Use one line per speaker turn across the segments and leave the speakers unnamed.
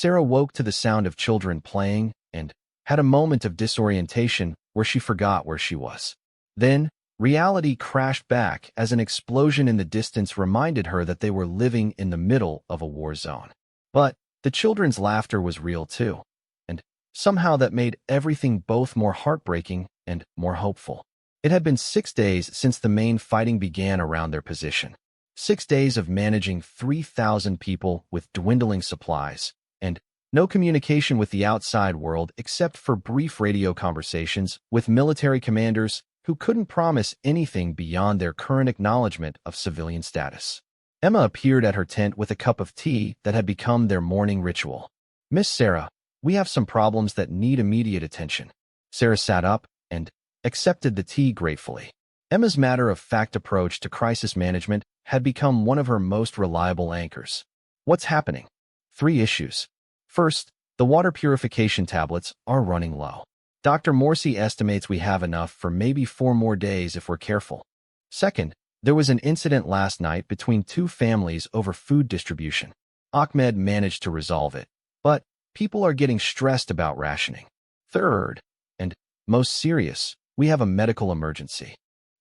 Sarah woke to the sound of children playing and had a moment of disorientation where she forgot where she was. Then, reality crashed back as an explosion in the distance reminded her that they were living in the middle of a war zone. But the children's laughter was real too, and somehow that made everything both more heartbreaking and more hopeful. It had been 6 days since the main fighting began around their position. 6 days of managing 3,000 people with dwindling supplies, and no communication with the outside world except for brief radio conversations with military commanders who couldn't promise anything beyond their current acknowledgement of civilian status. Emma appeared at her tent with a cup of tea that had become their morning ritual. "Miss Sarah, we have some problems that need immediate attention." Sarah sat up and accepted the tea gratefully. Emma's matter-of-fact approach to crisis management had become one of her most reliable anchors. "What's happening?" 3 issues. First, the water purification tablets are running low. Dr. Morsi estimates we have enough for maybe 4 more days if we're careful. Second, there was an incident last night between 2 families over food distribution. Ahmed managed to resolve it, but people are getting stressed about rationing. Third, and most serious, we have a medical emergency.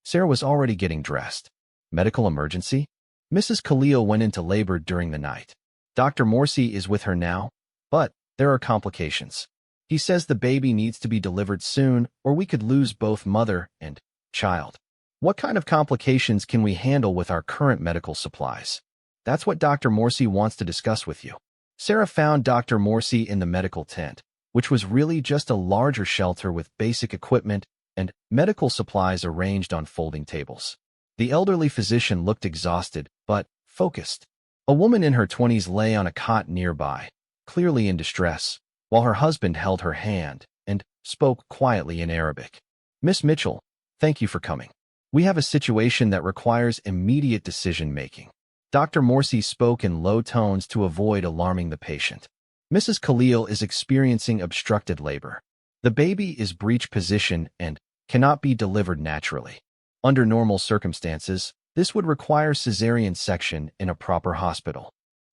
Sarah was already getting dressed. Medical emergency? Mrs. Khalil went into labor during the night. Dr. Morsi is with her now, but there are complications. He says the baby needs to be delivered soon or we could lose both mother and child. What kind of complications can we handle with our current medical supplies? That's what Dr. Morsi wants to discuss with you. Sarah found Dr. Morsi in the medical tent, which was really just a larger shelter with basic equipment and medical supplies arranged on folding tables. The elderly physician looked exhausted, but focused. A woman in her 20s lay on a cot nearby, clearly in distress, while her husband held her hand and spoke quietly in Arabic. "Miss Mitchell, thank you for coming. We have a situation that requires immediate decision-making." Dr. Morsi spoke in low tones to avoid alarming the patient. "Mrs. Khalil is experiencing obstructed labor. The baby is breech position and cannot be delivered naturally. Under normal circumstances, this would require cesarean section in a proper hospital."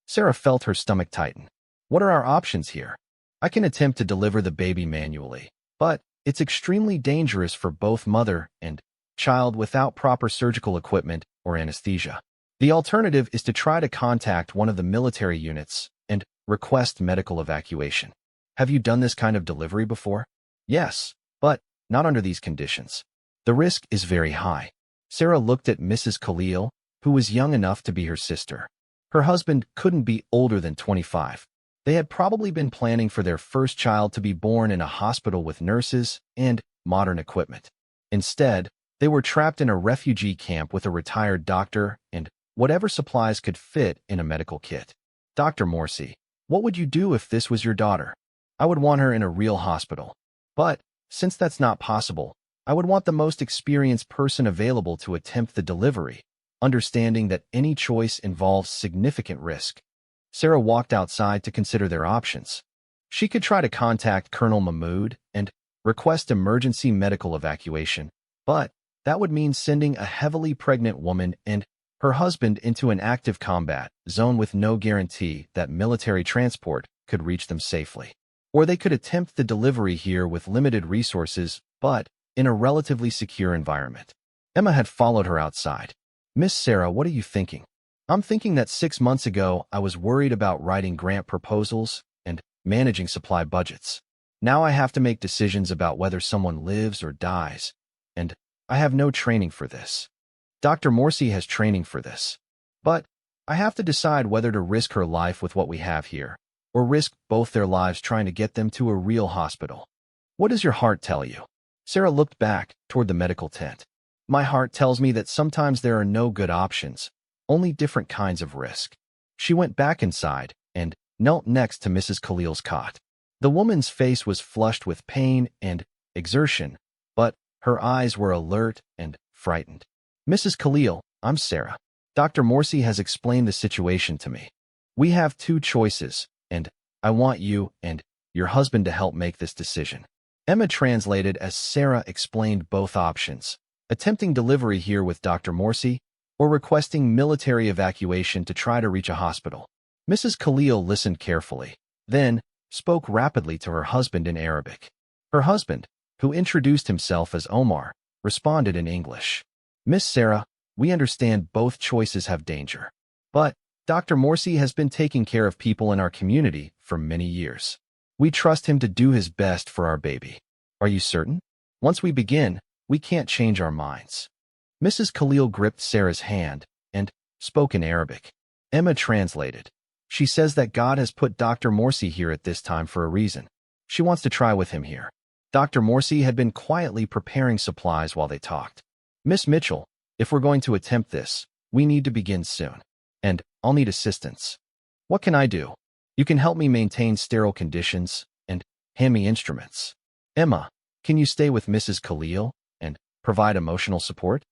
Sarah felt her stomach tighten. "What are our options here? I can attempt to deliver the baby manually, but it's extremely dangerous for both mother and child without proper surgical equipment or anesthesia. The alternative is to try to contact one of the military units and request medical evacuation." "Have you done this kind of delivery before?" "Yes, but not under these conditions. The risk is very high." Sarah looked at Mrs. Khalil, who was young enough to be her sister. Her husband couldn't be older than 25. They had probably been planning for their first child to be born in a hospital with nurses and modern equipment. Instead, they were trapped in a refugee camp with a retired doctor and whatever supplies could fit in a medical kit. "Dr. Morsi, what would you do if this was your daughter?" "I would want her in a real hospital. But since that's not possible, I would want the most experienced person available to attempt the delivery, understanding that any choice involves significant risk." Sarah walked outside to consider their options. She could try to contact Colonel Mahmoud and request emergency medical evacuation, but that would mean sending a heavily pregnant woman and her husband into an active combat zone with no guarantee that military transport could reach them safely. Or they could attempt the delivery here with limited resources, but in a relatively secure environment. Emma had followed her outside. "Miss Sarah, what are you thinking?" "I'm thinking that 6 months ago I was worried about writing grant proposals and managing supply budgets. Now I have to make decisions about whether someone lives or dies, and I have no training for this. Dr. Morsi has training for this. But I have to decide whether to risk her life with what we have here, or risk both their lives trying to get them to a real hospital. What does your heart tell you?" Sarah looked back toward the medical tent. "My heart tells me that sometimes there are no good options, only different kinds of risk." She went back inside and knelt next to Mrs. Khalil's cot. The woman's face was flushed with pain and exertion, but her eyes were alert and frightened. "Mrs. Khalil, I'm Sarah. Dr. Morsi has explained the situation to me. We have 2 choices, and I want you and your husband to help make this decision." Emma translated as Sarah explained both options, attempting delivery here with Dr. Morsi or requesting military evacuation to try to reach a hospital. Mrs. Khalil listened carefully. then spoke rapidly to her husband in Arabic. Her husband, who introduced himself as Omar, responded in English. Miss Sarah, we understand both choices have danger. But Dr. Morsi has been taking care of people in our community for many years. We trust him to do his best for our baby. Are you certain? Once we begin, we can't change our minds. Mrs. Khalil gripped Sarah's hand and spoke in Arabic. Emma translated. She says that God has put Dr. Morsi here at this time for a reason. She wants to try with him here. Dr. Morsi had been quietly preparing supplies while they talked. Miss Mitchell, if we're going to attempt this, we need to begin soon. And I'll need assistance. What can I do? You can help me maintain sterile conditions and hand me instruments. Emma, can you stay with Mrs. Khalil and provide emotional support?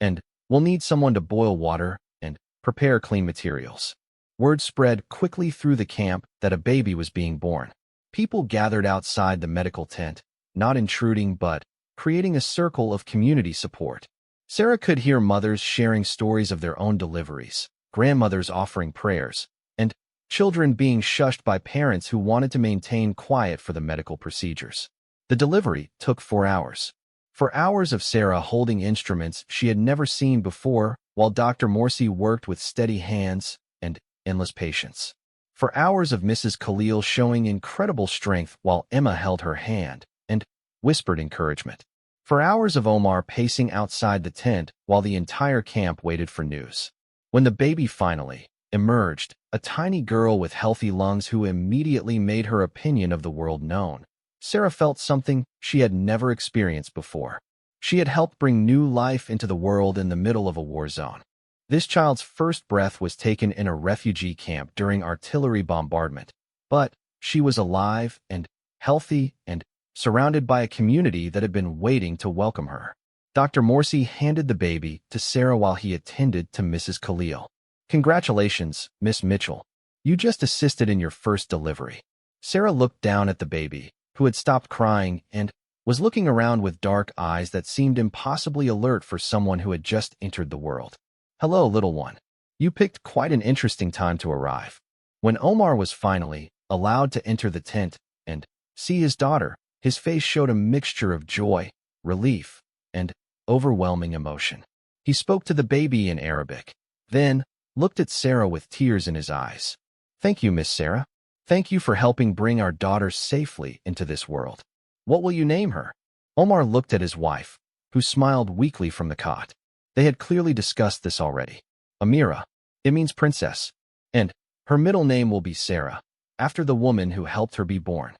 And we'll need someone to boil water and prepare clean materials. Word spread quickly through the camp that a baby was being born. People gathered outside the medical tent, not intruding but creating a circle of community support. Sarah could hear mothers sharing stories of their own deliveries, grandmothers offering prayers, and children being shushed by parents who wanted to maintain quiet for the medical procedures. The delivery took 4 hours. 4 hours of Sarah holding instruments she had never seen before, while Dr. Morsi worked with steady hands and endless patience. 4 hours of Mrs. Khalil showing incredible strength while Emma held her hand and whispered encouragement. 4 hours of Omar pacing outside the tent while the entire camp waited for news. When the baby finally emerged, a tiny girl with healthy lungs who immediately made her opinion of the world known, Sarah felt something she had never experienced before. She had helped bring new life into the world in the middle of a war zone. This child's first breath was taken in a refugee camp during artillery bombardment, but she was alive and healthy and surrounded by a community that had been waiting to welcome her. Dr. Morsi handed the baby to Sarah while he attended to Mrs. Khalil. Congratulations, Miss Mitchell. You just assisted in your first delivery. Sarah looked down at the baby, who had stopped crying and was looking around with dark eyes that seemed impossibly alert for someone who had just entered the world. Hello, little one. You picked quite an interesting time to arrive. When Omar was finally allowed to enter the tent and see his daughter, his face showed a mixture of joy, relief, and overwhelming emotion. He spoke to the baby in Arabic, then looked at Sarah with tears in his eyes. Thank you, Miss Sarah. Thank you for helping bring our daughter safely into this world. What will you name her? Omar looked at his wife, who smiled weakly from the cot. They had clearly discussed this already. Amira. It means princess. And her middle name will be Sarah, after the woman who helped her be born.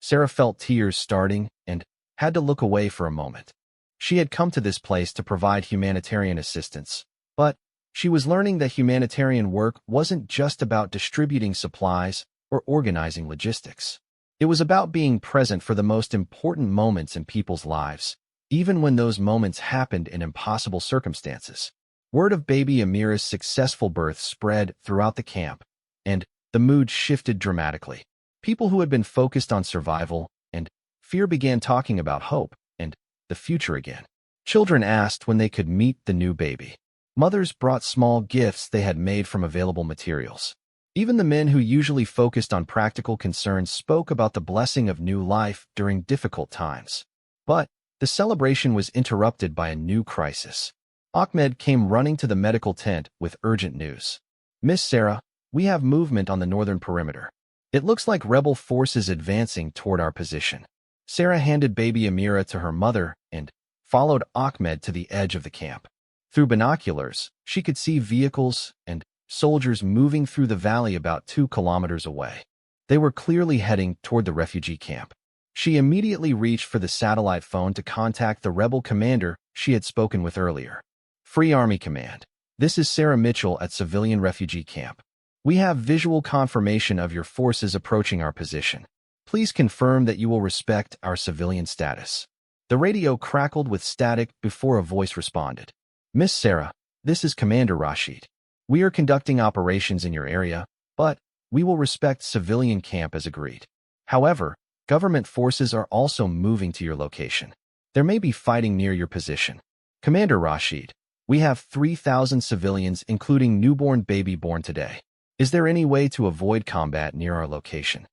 Sarah felt tears starting and had to look away for a moment. She had come to this place to provide humanitarian assistance, but she was learning that humanitarian work wasn't just about distributing supplies or organizing logistics. It was about being present for the most important moments in people's lives, even when those moments happened in impossible circumstances. Word of baby Amira's successful birth spread throughout the camp, and the mood shifted dramatically. People who had been focused on survival and fear began talking about hope and the future again. Children asked when they could meet the new baby. Mothers brought small gifts they had made from available materials. Even the men who usually focused on practical concerns spoke about the blessing of new life during difficult times. But the celebration was interrupted by a new crisis. Ahmed came running to the medical tent with urgent news. Miss Sarah, we have movement on the northern perimeter. It looks like rebel forces advancing toward our position. Sarah handed baby Amira to her mother and followed Ahmed to the edge of the camp. Through binoculars, she could see vehicles and soldiers moving through the valley about 2 kilometers away. They were clearly heading toward the refugee camp. She immediately reached for the satellite phone to contact the rebel commander she had spoken with earlier. Free Army Command. This is Sarah Mitchell at civilian refugee camp. We have visual confirmation of your forces approaching our position. Please confirm that you will respect our civilian status. The radio crackled with static before a voice responded. Miss Sarah, this is Commander Rashid. We are conducting operations in your area, but we will respect civilian camp as agreed. However, government forces are also moving to your location. There may be fighting near your position. Commander Rashid, we have 3,000 civilians including newborn baby born today. Is there any way to avoid combat near our location?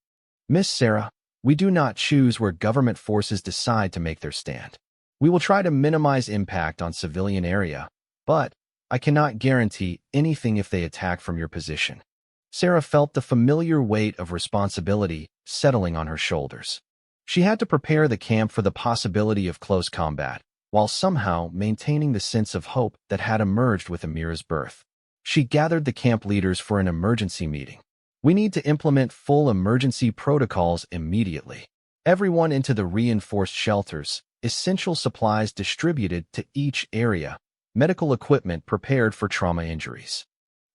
Miss Sarah, we do not choose where government forces decide to make their stand. We will try to minimize impact on civilian area, but I cannot guarantee anything if they attack from your position. Sarah felt the familiar weight of responsibility settling on her shoulders. She had to prepare the camp for the possibility of close combat, while somehow maintaining the sense of hope that had emerged with Amira's birth. She gathered the camp leaders for an emergency meeting. We need to implement full emergency protocols immediately. Everyone into the reinforced shelters, essential supplies distributed to each area, medical equipment prepared for trauma injuries.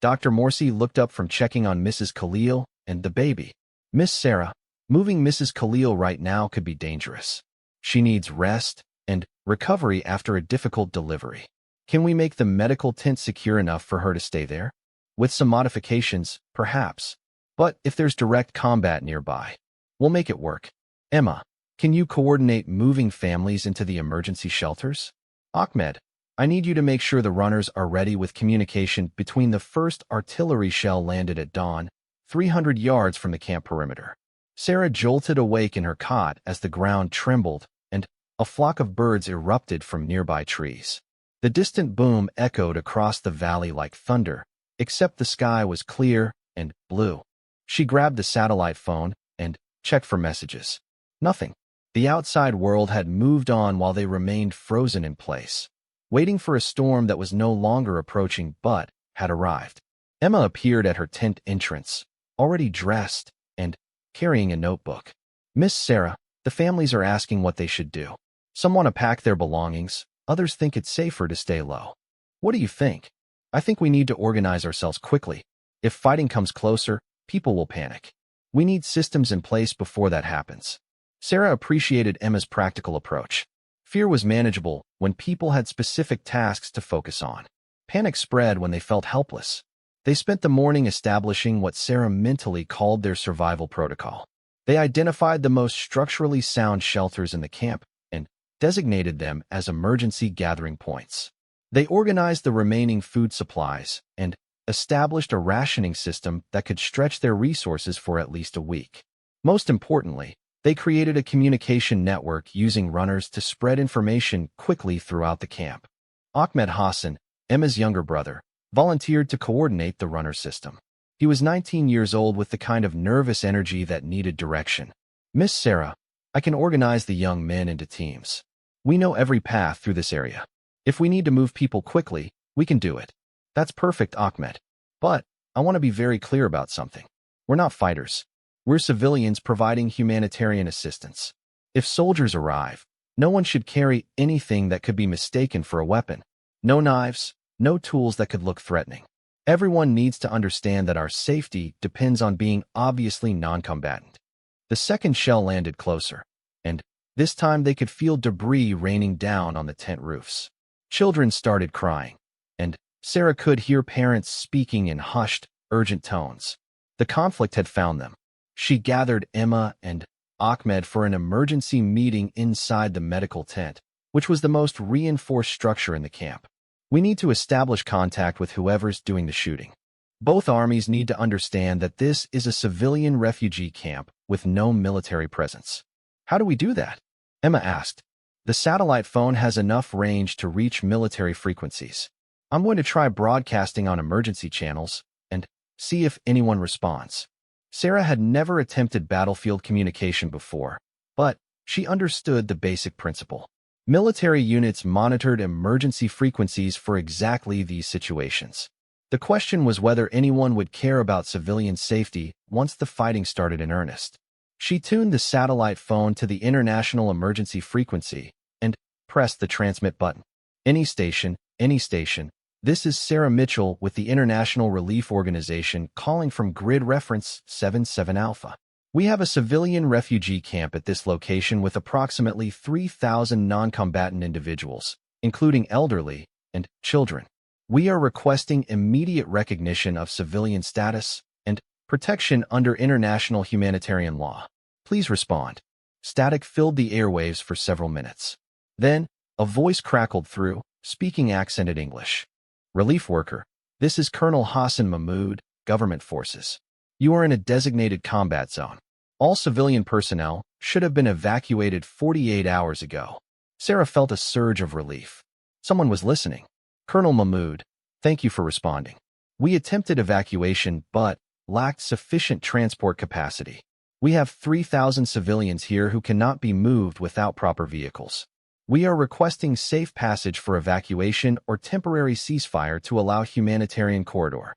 Dr. Morsi looked up from checking on Mrs. Khalil and the baby. Miss Sarah, moving Mrs. Khalil right now could be dangerous. She needs rest and recovery after a difficult delivery. Can we make the medical tent secure enough for her to stay there? With some modifications, perhaps. But if there's direct combat nearby, we'll make it work. Emma, can you coordinate moving families into the emergency shelters? Ahmed, I need you to make sure the runners are ready with communication between the first artillery shell landed at dawn, 300 yards from the camp perimeter. Sarah jolted awake in her cot as the ground trembled and a flock of birds erupted from nearby trees. The distant boom echoed across the valley like thunder, except the sky was clear and blue. She grabbed the satellite phone and checked for messages. Nothing. The outside world had moved on while they remained frozen in place, waiting for a storm that was no longer approaching but had arrived. Emma appeared at her tent entrance, already dressed and carrying a notebook. Miss Sarah, the families are asking what they should do. Some want to pack their belongings, others think it's safer to stay low. What do you think? I think we need to organize ourselves quickly. If fighting comes closer, people will panic. We need systems in place before that happens. Sarah appreciated Emma's practical approach. Fear was manageable when people had specific tasks to focus on. Panic spread when they felt helpless. They spent the morning establishing what Sarah mentally called their survival protocol. They identified the most structurally sound shelters in the camp and designated them as emergency gathering points. They organized the remaining food supplies and established a rationing system that could stretch their resources for at least a week. Most importantly, they created a communication network using runners to spread information quickly throughout the camp. Ahmed Hassan, Emma's younger brother, volunteered to coordinate the runner system. He was 19 years old with the kind of nervous energy that needed direction. Miss Sarah, I can organize the young men into teams. We know every path through this area. If we need to move people quickly, we can do it. That's perfect, Ahmed. But I want to be very clear about something. We're not fighters. We're civilians providing humanitarian assistance. If soldiers arrive, no one should carry anything that could be mistaken for a weapon. No knives, no tools that could look threatening. Everyone needs to understand that our safety depends on being obviously non-combatant. The second shell landed closer, and this time they could feel debris raining down on the tent roofs. Children started crying, and Sarah could hear parents speaking in hushed, urgent tones. The conflict had found them. She gathered Emma and Ahmed for an emergency meeting inside the medical tent, which was the most reinforced structure in the camp. We need to establish contact with whoever's doing the shooting. Both armies need to understand that this is a civilian refugee camp with no military presence. How do we do that? Emma asked. The satellite phone has enough range to reach military frequencies. I'm going to try broadcasting on emergency channels and see if anyone responds. Sarah had never attempted battlefield communication before, but she understood the basic principle. Military units monitored emergency frequencies for exactly these situations. The question was whether anyone would care about civilian safety once the fighting started in earnest. She tuned the satellite phone to the international emergency frequency and pressed the transmit button. Any station, this is Sarah Mitchell with the International Relief Organization calling from grid reference 77 Alpha. We have a civilian refugee camp at this location with approximately 3,000 non-combatant individuals, including elderly and children. We are requesting immediate recognition of civilian status and protection under international humanitarian law. Please respond. Static filled the airwaves for several minutes. Then, a voice crackled through, speaking accented English. Relief worker, this is Colonel Hassan Mahmoud, Government Forces. You are in a designated combat zone. All civilian personnel should have been evacuated 48 hours ago. Sarah felt a surge of relief. Someone was listening. Colonel Mahmoud, thank you for responding. We attempted evacuation but lacked sufficient transport capacity. We have 3,000 civilians here who cannot be moved without proper vehicles. We are requesting safe passage for evacuation or temporary ceasefire to allow humanitarian corridor.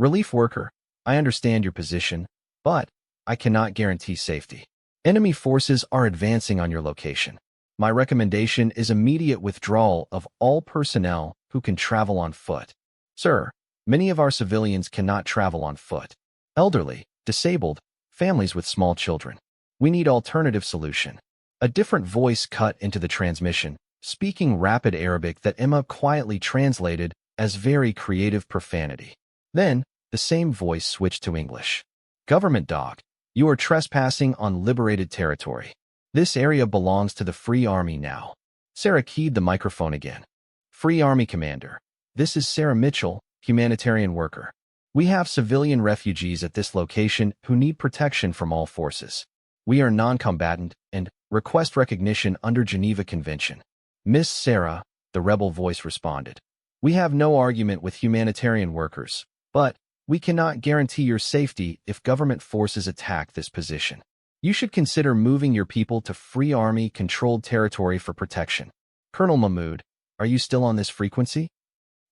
Relief worker, I understand your position, but I cannot guarantee safety. Enemy forces are advancing on your location. My recommendation is immediate withdrawal of all personnel who can travel on foot. Sir, many of our civilians cannot travel on foot. Elderly, disabled, families with small children. We need alternative solution. A different voice cut into the transmission, speaking rapid Arabic that Emma quietly translated as very creative profanity. Then, the same voice switched to English. Government dog, you are trespassing on liberated territory. This area belongs to the Free Army now. Sarah keyed the microphone again. Free Army Commander, this is Sarah Mitchell, humanitarian worker. We have civilian refugees at this location who need protection from all forces. We are non-combatant and request recognition under Geneva Convention. Miss Sarah, the rebel voice responded. We have no argument with humanitarian workers, but we cannot guarantee your safety if government forces attack this position. You should consider moving your people to Free Army-controlled territory for protection. Colonel Mahmoud, are you still on this frequency?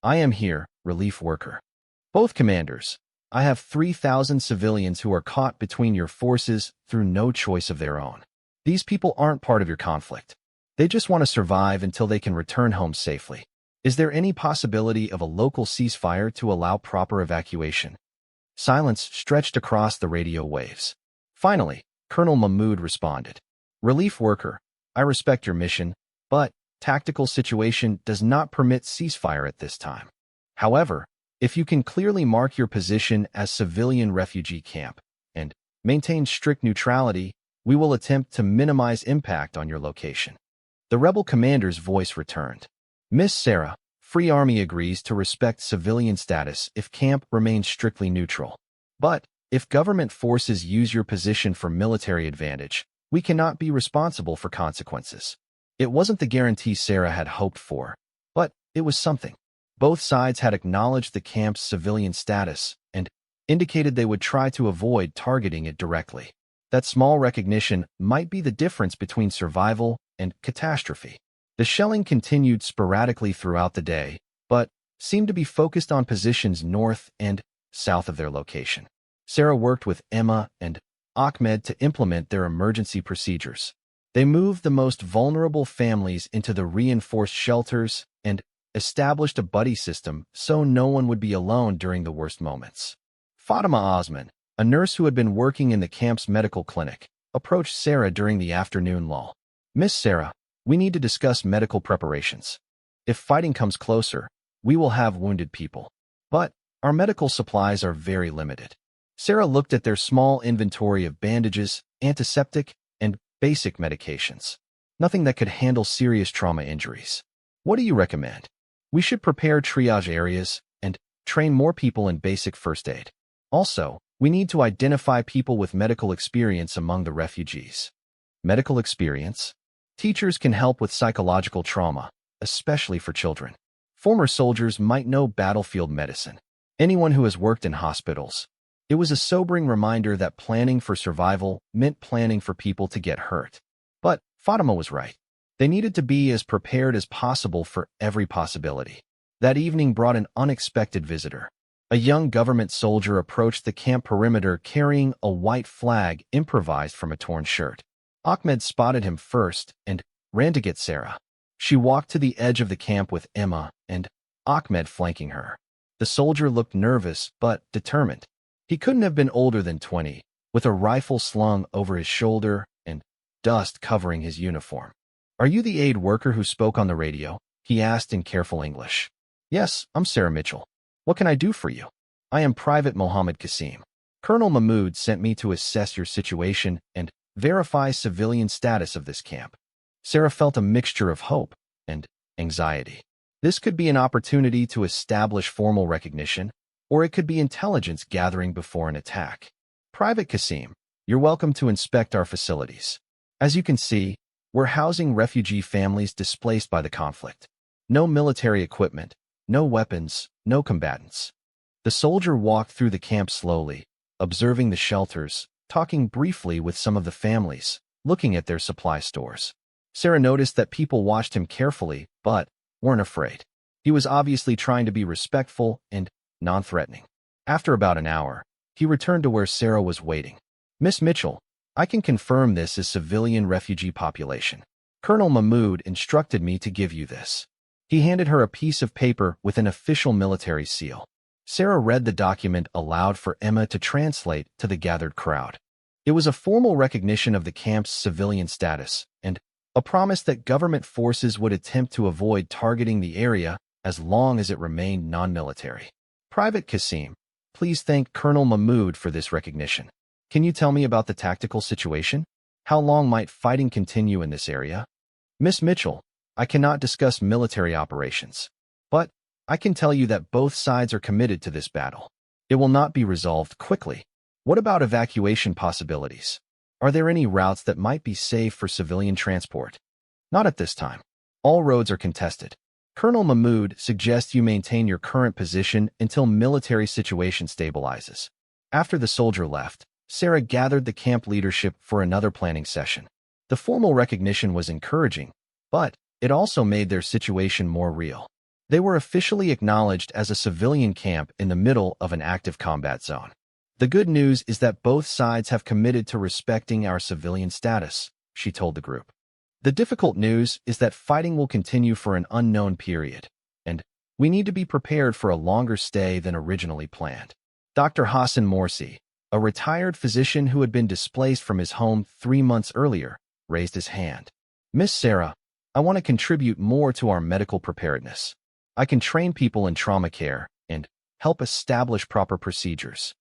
I am here, relief worker. Both commanders, I have 3,000 civilians who are caught between your forces through no choice of their own. These people aren't part of your conflict. They just want to survive until they can return home safely. Is there any possibility of a local ceasefire to allow proper evacuation? Silence stretched across the radio waves. Finally, Colonel Mahmoud responded. Relief worker, I respect your mission, but tactical situation does not permit ceasefire at this time. However, if you can clearly mark your position as civilian refugee camp and maintain strict neutrality, we will attempt to minimize impact on your location. The rebel commander's voice returned. Miss Sarah, Free Army agrees to respect civilian status if camp remains strictly neutral. But if government forces use your position for military advantage, we cannot be responsible for consequences. It wasn't the guarantee Sarah had hoped for, but it was something. Both sides had acknowledged the camp's civilian status and indicated they would try to avoid targeting it directly. That small recognition might be the difference between survival and catastrophe. The shelling continued sporadically throughout the day, but seemed to be focused on positions north and south of their location. Sarah worked with Emma and Ahmed to implement their emergency procedures. They moved the most vulnerable families into the reinforced shelters and established a buddy system so no one would be alone during the worst moments. Fatima Osman, a nurse who had been working in the camp's medical clinic, approached Sarah during the afternoon lull. Miss Sarah, we need to discuss medical preparations. If fighting comes closer, we will have wounded people. But our medical supplies are very limited. Sarah looked at their small inventory of bandages, antiseptic, and basic medications. Nothing that could handle serious trauma injuries. What do you recommend? We should prepare triage areas and train more people in basic first aid. Also, we need to identify people with medical experience among the refugees. Medical experience? Teachers can help with psychological trauma, especially for children. Former soldiers might know battlefield medicine. Anyone who has worked in hospitals. It was a sobering reminder that planning for survival meant planning for people to get hurt. But Fatima was right. They needed to be as prepared as possible for every possibility. That evening brought an unexpected visitor. A young government soldier approached the camp perimeter carrying a white flag improvised from a torn shirt. Ahmed spotted him first and ran to get Sarah. She walked to the edge of the camp with Emma and Ahmed flanking her. The soldier looked nervous but determined. He couldn't have been older than 20, with a rifle slung over his shoulder and dust covering his uniform. Are you the aid worker who spoke on the radio? He asked in careful English. Yes, I'm Sarah Mitchell. What can I do for you? I am Private Mohammed Qasim. Colonel Mahmoud sent me to assess your situation and verify civilian status of this camp. Sarah felt a mixture of hope and anxiety. This could be an opportunity to establish formal recognition, or it could be intelligence gathering before an attack. Private Qasim, You're welcome to inspect our facilities. As you can see, we're housing refugee families displaced by the conflict. No military equipment, no weapons, no combatants. The soldier walked through the camp slowly, observing the shelters, talking briefly with some of the families, looking at their supply stores. Sarah noticed that people watched him carefully, but weren't afraid. He was obviously trying to be respectful and non-threatening. After about an hour, he returned to where Sarah was waiting. Miss Mitchell, I can confirm this is civilian refugee population. Colonel Mahmoud instructed me to give you this. He handed her a piece of paper with an official military seal. Sarah read the document aloud for Emma to translate to the gathered crowd. It was a formal recognition of the camp's civilian status and a promise that government forces would attempt to avoid targeting the area as long as it remained non-military. Private Qasim, please thank Colonel Mahmoud for this recognition. Can you tell me about the tactical situation? How long might fighting continue in this area? Miss Mitchell, I cannot discuss military operations, but I can tell you that both sides are committed to this battle. It will not be resolved quickly. What about evacuation possibilities? Are there any routes that might be safe for civilian transport? Not at this time. All roads are contested. Colonel Mahmoud suggests you maintain your current position until military situation stabilizes. After the soldier left, Sarah gathered the camp leadership for another planning session. The formal recognition was encouraging, but it also made their situation more real. They were officially acknowledged as a civilian camp in the middle of an active combat zone. The good news is that both sides have committed to respecting our civilian status, she told the group. The difficult news is that fighting will continue for an unknown period, and we need to be prepared for a longer stay than originally planned. Dr. Hassan Morsi, a retired physician who had been displaced from his home 3 months earlier, raised his hand. Miss Sarah, I want to contribute more to our medical preparedness. I can train people in trauma care and help establish proper procedures.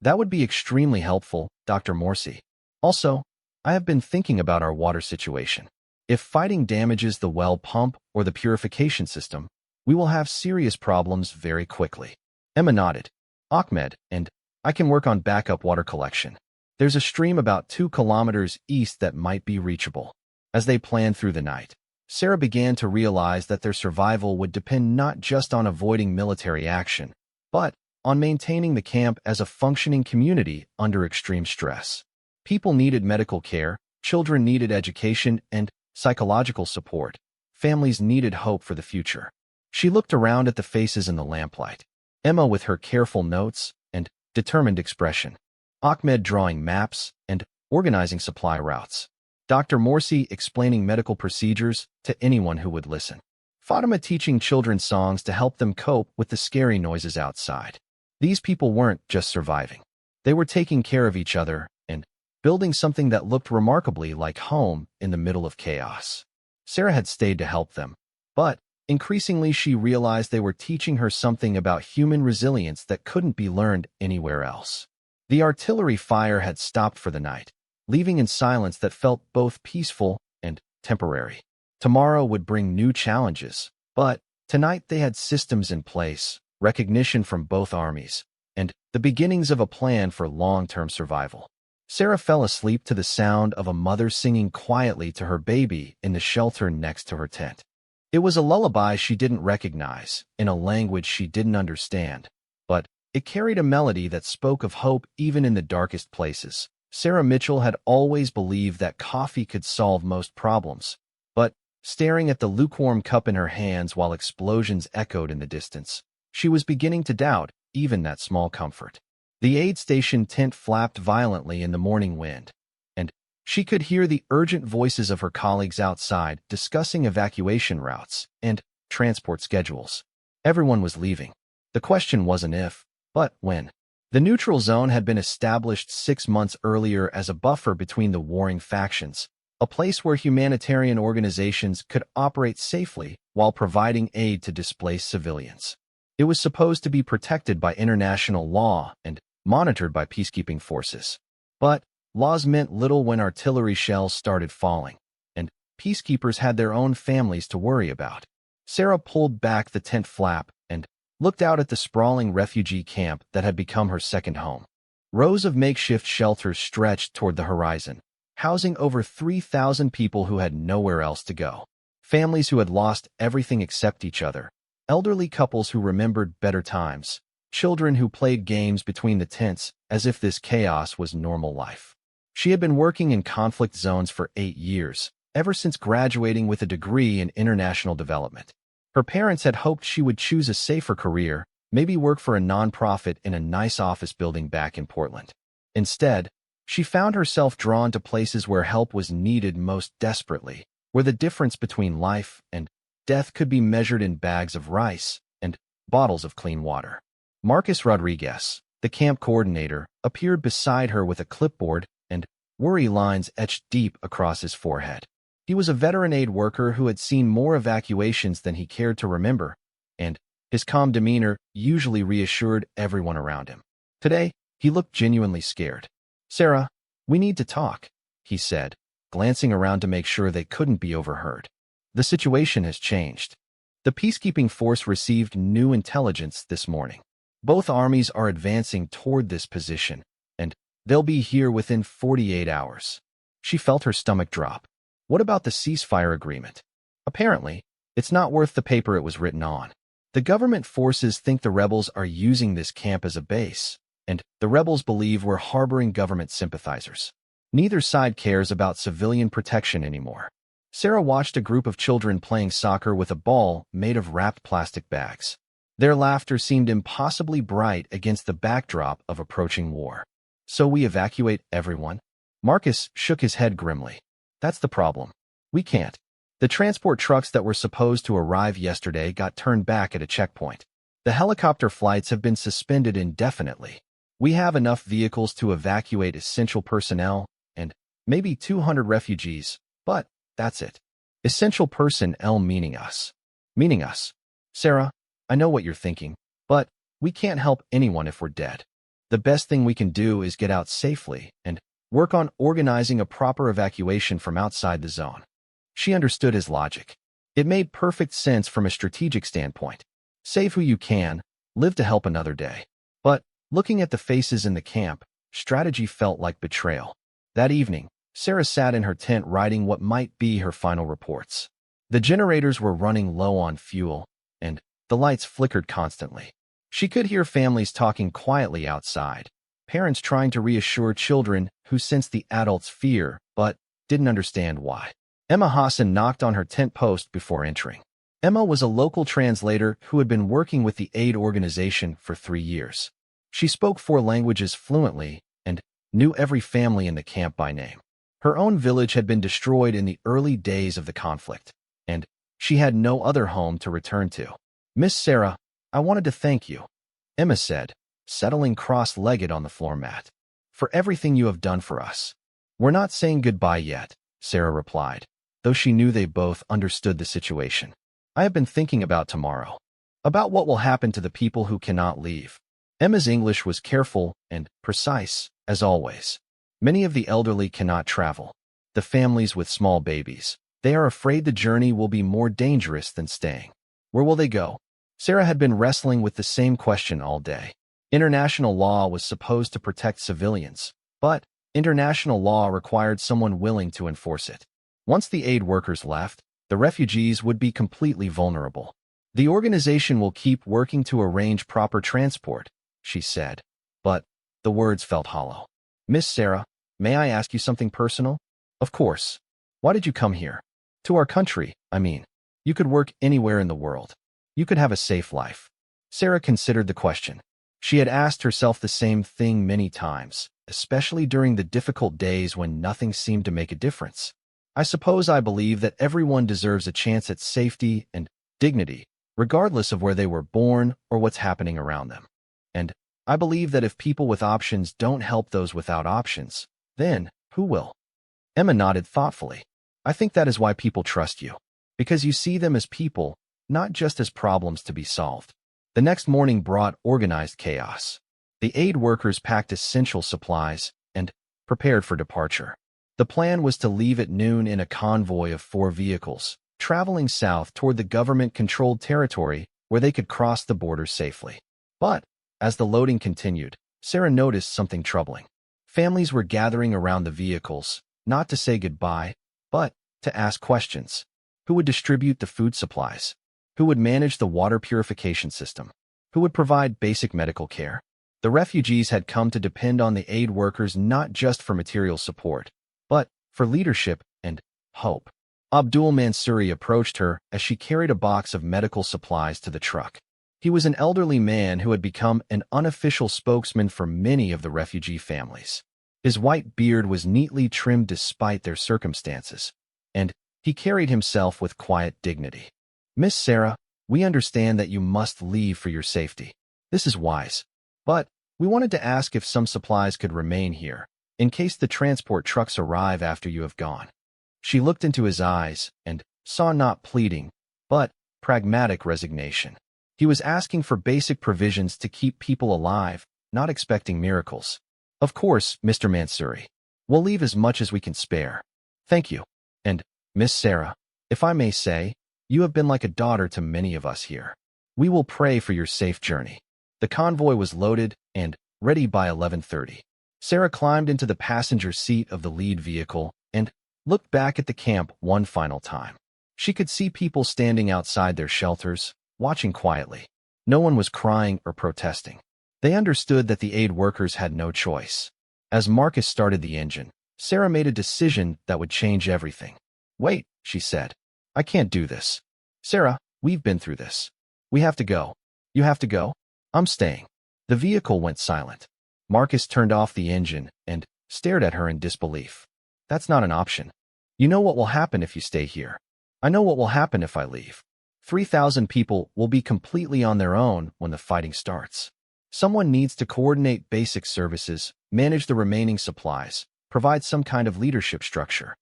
That would be extremely helpful, Dr. Morsi. Also, I have been thinking about our water situation. If fighting damages the well pump or the purification system, we will have serious problems very quickly. Emma nodded. Ahmed, and I can work on backup water collection. There's a stream about 2 kilometers east that might be reachable. As they planned through the night, Sarah began to realize that their survival would depend not just on avoiding military action, but on maintaining the camp as a functioning community under extreme stress. People needed medical care, children needed education and psychological support, families needed hope for the future. She looked around at the faces in the lamplight. Emma with her careful notes and determined expression. Ahmed drawing maps and organizing supply routes. Dr. Morsi explaining medical procedures to anyone who would listen. Fatima teaching children songs to help them cope with the scary noises outside. These people weren't just surviving. They were taking care of each other and building something that looked remarkably like home in the middle of chaos. Sarah had stayed to help them, but increasingly she realized they were teaching her something about human resilience that couldn't be learned anywhere else. The artillery fire had stopped for the night, leaving in silence that felt both peaceful and temporary. Tomorrow would bring new challenges, but tonight they had systems in place, recognition from both armies, and the beginnings of a plan for long-term survival. Sarah fell asleep to the sound of a mother singing quietly to her baby in the shelter next to her tent. It was a lullaby she didn't recognize, in a language she didn't understand, but it carried a melody that spoke of hope even in the darkest places. Sarah Mitchell had always believed that coffee could solve most problems, but staring at the lukewarm cup in her hands while explosions echoed in the distance, she was beginning to doubt even that small comfort. The aid station tent flapped violently in the morning wind, and she could hear the urgent voices of her colleagues outside discussing evacuation routes and transport schedules. Everyone was leaving. The question wasn't if, but when. The neutral zone had been established 6 months earlier as a buffer between the warring factions, a place where humanitarian organizations could operate safely while providing aid to displaced civilians. It was supposed to be protected by international law and monitored by peacekeeping forces. But laws meant little when artillery shells started falling, and peacekeepers had their own families to worry about. Sarah pulled back the tent flap and looked out at the sprawling refugee camp that had become her second home. Rows of makeshift shelters stretched toward the horizon, housing over 3,000 people who had nowhere else to go. Families who had lost everything except each other, elderly couples who remembered better times, children who played games between the tents as if this chaos was normal life. She had been working in conflict zones for 8 years, ever since graduating with a degree in international development. Her parents had hoped she would choose a safer career, maybe work for a nonprofit in a nice office building back in Portland. Instead, she found herself drawn to places where help was needed most desperately, where the difference between life and death could be measured in bags of rice and bottles of clean water. Marcus Rodriguez, the camp coordinator, appeared beside her with a clipboard and worry lines etched deep across his forehead. He was a veteran aid worker who had seen more evacuations than he cared to remember, and his calm demeanor usually reassured everyone around him. Today, he looked genuinely scared. "Sarah, we need to talk," he said, glancing around to make sure they couldn't be overheard. "The situation has changed. The peacekeeping force received new intelligence this morning. Both armies are advancing toward this position, and they'll be here within 48 hours. She felt her stomach drop. What about the ceasefire agreement? Apparently, it's not worth the paper it was written on. The government forces think the rebels are using this camp as a base, and the rebels believe we're harboring government sympathizers. Neither side cares about civilian protection anymore." Sarah watched a group of children playing soccer with a ball made of wrapped plastic bags. Their laughter seemed impossibly bright against the backdrop of approaching war. "So we evacuate everyone?" Marcus shook his head grimly. "That's the problem. We can't. The transport trucks that were supposed to arrive yesterday got turned back at a checkpoint. The helicopter flights have been suspended indefinitely. We have enough vehicles to evacuate essential personnel and maybe 200 refugees, but that's it. Essential personnel meaning us. Meaning us. Sarah, I know what you're thinking, but we can't help anyone if we're dead. The best thing we can do is get out safely and work on organizing a proper evacuation from outside the zone." She understood his logic. It made perfect sense from a strategic standpoint. Save who you can, live to help another day. But looking at the faces in the camp, strategy felt like betrayal. That evening, Sarah sat in her tent writing what might be her final reports. The generators were running low on fuel, and the lights flickered constantly. She could hear families talking quietly outside, parents trying to reassure children who sensed the adults' fear but didn't understand why. Emma Hassan knocked on her tent post before entering. Emma was a local translator who had been working with the aid organization for 3 years. She spoke 4 languages fluently and knew every family in the camp by name. Her own village had been destroyed in the early days of the conflict, and she had no other home to return to. "Miss Sarah, I wanted to thank you," Emma said, settling cross-legged on the floor mat, "for everything you have done for us." "We're not saying goodbye yet," Sarah replied, though she knew they both understood the situation. "I have been thinking about tomorrow, about what will happen to the people who cannot leave." Emma's English was careful and precise, as always. "Many of the elderly cannot travel. The families with small babies. They are afraid the journey will be more dangerous than staying." "Where will they go?" Sarah had been wrestling with the same question all day. International law was supposed to protect civilians, but international law required someone willing to enforce it. Once the aid workers left, the refugees would be completely vulnerable. "The organization will keep working to arrange proper transport," she said, but the words felt hollow. "Miss Sarah, may I ask you something personal?" "Of course. Why did you come here?" "To our country, I mean. You could work anywhere in the world. You could have a safe life." Sarah considered the question. She had asked herself the same thing many times, especially during the difficult days when nothing seemed to make a difference. "I suppose I believe that everyone deserves a chance at safety and dignity, regardless of where they were born or what's happening around them. And I believe that if people with options don't help those without options, then who will?" Emma nodded thoughtfully. "I think that is why people trust you, because you see them as people, not just as problems to be solved." The next morning brought organized chaos. The aid workers packed essential supplies and prepared for departure. The plan was to leave at noon in a convoy of 4 vehicles, traveling south toward the government-controlled territory where they could cross the border safely. But as the loading continued, Sarah noticed something troubling. Families were gathering around the vehicles, not to say goodbye, but to ask questions. Who would distribute the food supplies? Who would manage the water purification system? Who would provide basic medical care? The refugees had come to depend on the aid workers not just for material support, but for leadership and hope. Abdul Mansuri approached her as she carried a box of medical supplies to the truck. He was an elderly man who had become an unofficial spokesman for many of the refugee families. His white beard was neatly trimmed despite their circumstances, and he carried himself with quiet dignity. "Miss Sarah, we understand that you must leave for your safety. This is wise. But we wanted to ask if some supplies could remain here, in case the transport trucks arrive after you have gone." She looked into his eyes and saw not pleading, but pragmatic resignation. He was asking for basic provisions to keep people alive, not expecting miracles. "Of course, Mr. Mansuri. We'll leave as much as we can spare. Thank you. And, Miss Sarah, if I may say, you have been like a daughter to many of us here. We will pray for your safe journey." The convoy was loaded and ready by 11:30. Sarah climbed into the passenger seat of the lead vehicle and looked back at the camp one final time. She could see people standing outside their shelters, watching quietly. No one was crying or protesting. They understood that the aid workers had no choice. As Marcus started the engine, Sarah made a decision that would change everything. "Wait," she said. "I can't do this. Sarah, we've been through this. We have to go." "You have to go?" "I'm staying." The vehicle went silent. Marcus turned off the engine and stared at her in disbelief. "That's not an option. You know what will happen if you stay here. I know what will happen if I leave. 3,000 people will be completely on their own when the fighting starts. Someone needs to coordinate basic services, manage the remaining supplies, provide some kind of leadership structure."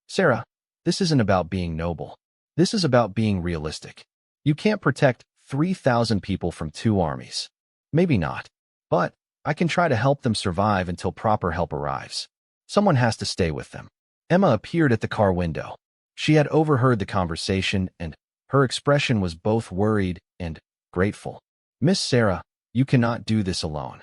"Sarah, this isn't about being noble. This is about being realistic. You can't protect 3,000 people from 2 armies. Maybe not. But I can try to help them survive until proper help arrives. Someone has to stay with them." Emma appeared at the car window. She had overheard the conversation, and her expression was both worried and grateful. "Miss Sarah, you cannot do this alone."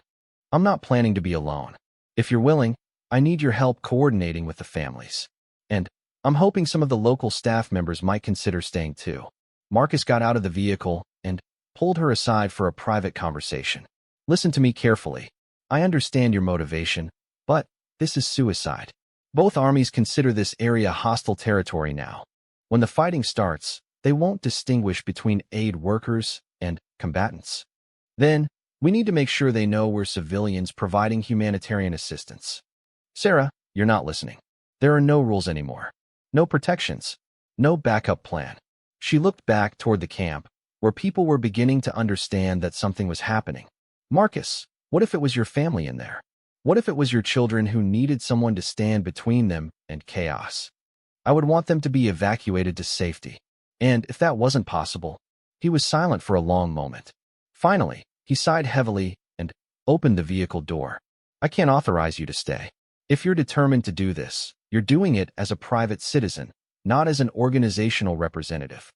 "I'm not planning to be alone. If you're willing, I need your help coordinating with the families. And I'm hoping some of the local staff members might consider staying too." Marcus got out of the vehicle and pulled her aside for a private conversation. "Listen to me carefully. I understand your motivation, but this is suicide. Both armies consider this area hostile territory now. When the fighting starts, they won't distinguish between aid workers and combatants. Then, we need to make sure they know we're civilians providing humanitarian assistance." "Sarah, you're not listening. There are no rules anymore. No protections. No backup plan." She looked back toward the camp, where people were beginning to understand that something was happening. "Marcus, what if it was your family in there? What if it was your children who needed someone to stand between them and chaos? I would want them to be evacuated to safety. And if that wasn't possible..." He was silent for a long moment. Finally, he sighed heavily and opened the vehicle door. "I can't authorize you to stay. If you're determined to do this, you're doing it as a private citizen, not as an organizational representative.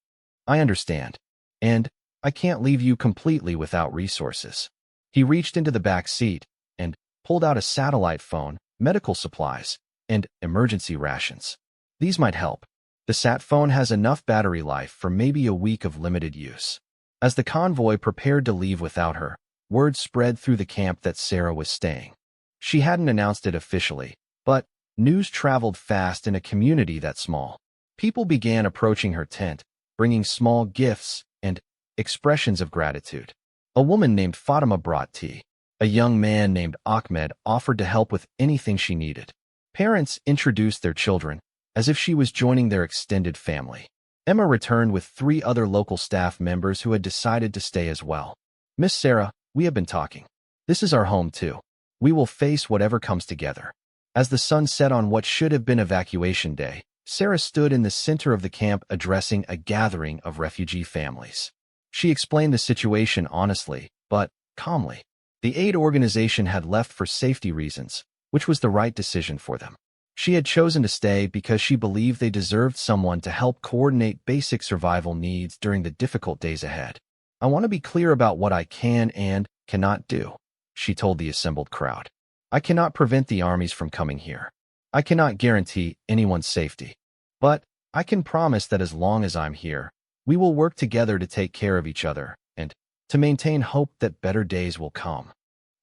I understand. And I can't leave you completely without resources." He reached into the back seat and pulled out a satellite phone, medical supplies, and emergency rations. "These might help. The sat phone has enough battery life for maybe a week of limited use." As the convoy prepared to leave without her, word spread through the camp that Sarah was staying. She hadn't announced it officially, but news traveled fast in a community that small. People began approaching her tent, bringing small gifts and expressions of gratitude. A woman named Fatima brought tea. A young man named Ahmed offered to help with anything she needed. Parents introduced their children, as if she was joining their extended family. Emma returned with 3 other local staff members who had decided to stay as well. "Miss Sarah, we have been talking. This is our home too. We will face whatever comes together." As the sun set on what should have been evacuation day, Sarah stood in the center of the camp addressing a gathering of refugee families. She explained the situation honestly, but calmly. The aid organization had left for safety reasons, which was the right decision for them. She had chosen to stay because she believed they deserved someone to help coordinate basic survival needs during the difficult days ahead. "I want to be clear about what I can and cannot do. she told the assembled crowd. I cannot prevent the armies from coming here. I cannot guarantee anyone's safety. But I can promise that as long as I'm here, we will work together to take care of each other and to maintain hope that better days will come.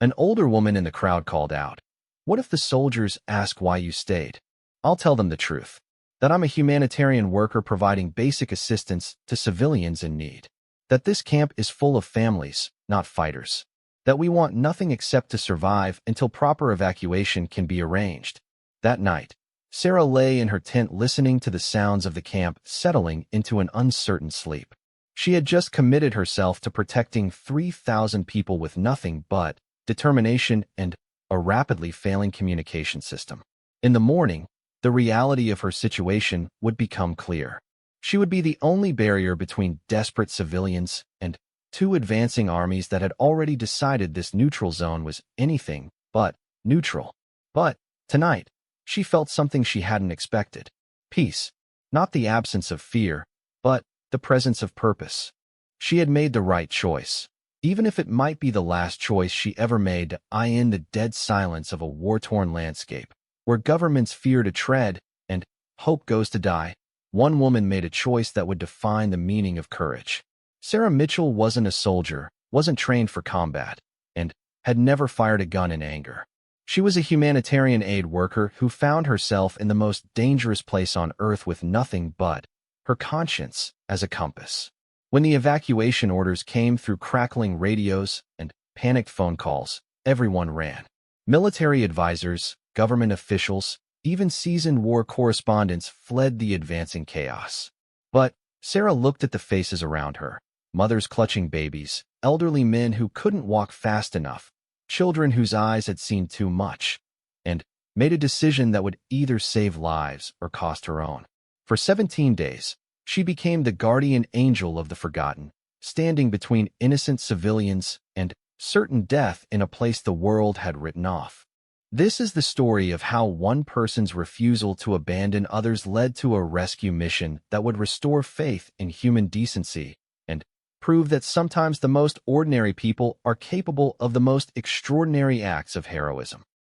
An older woman in the crowd called out, "What if the soldiers ask why you stayed? I'll tell them the truth, that I'm a humanitarian worker providing basic assistance to civilians in need, that this camp is full of families, not fighters, that we want nothing except to survive until proper evacuation can be arranged." That night, Sarah lay in her tent listening to the sounds of the camp settling into an uncertain sleep. She had just committed herself to protecting 3,000 people with nothing but determination and a rapidly failing communication system. In the morning, the reality of her situation would become clear. She would be the only barrier between desperate civilians and two advancing armies that had already decided this neutral zone was anything but neutral. But tonight, she felt something she hadn't expected. Peace, not the absence of fear, but the presence of purpose. She had made the right choice, even if it might be the last choice she ever made to eye in the dead silence of a war-torn landscape, where governments fear to tread and hope goes to die. One woman made a choice that would define the meaning of courage. Sarah Mitchell wasn't a soldier, wasn't trained for combat, and had never fired a gun in anger. She was a humanitarian aid worker who found herself in the most dangerous place on earth with nothing but her conscience as a compass. When the evacuation orders came through crackling radios and panicked phone calls, everyone ran. Military advisors, government officials, even seasoned war correspondents fled the advancing chaos. But Sarah looked at the faces around her, mothers clutching babies, elderly men who couldn't walk fast enough, children whose eyes had seen too much, and made a decision that would either save lives or cost her own. For 17 days, she became the guardian angel of the forgotten, standing between innocent civilians and certain death in a place the world had written off. This is the story of how one person's refusal to abandon others led to a rescue mission that would restore faith in human decency and prove that sometimes the most ordinary people are capable of the most extraordinary acts of heroism.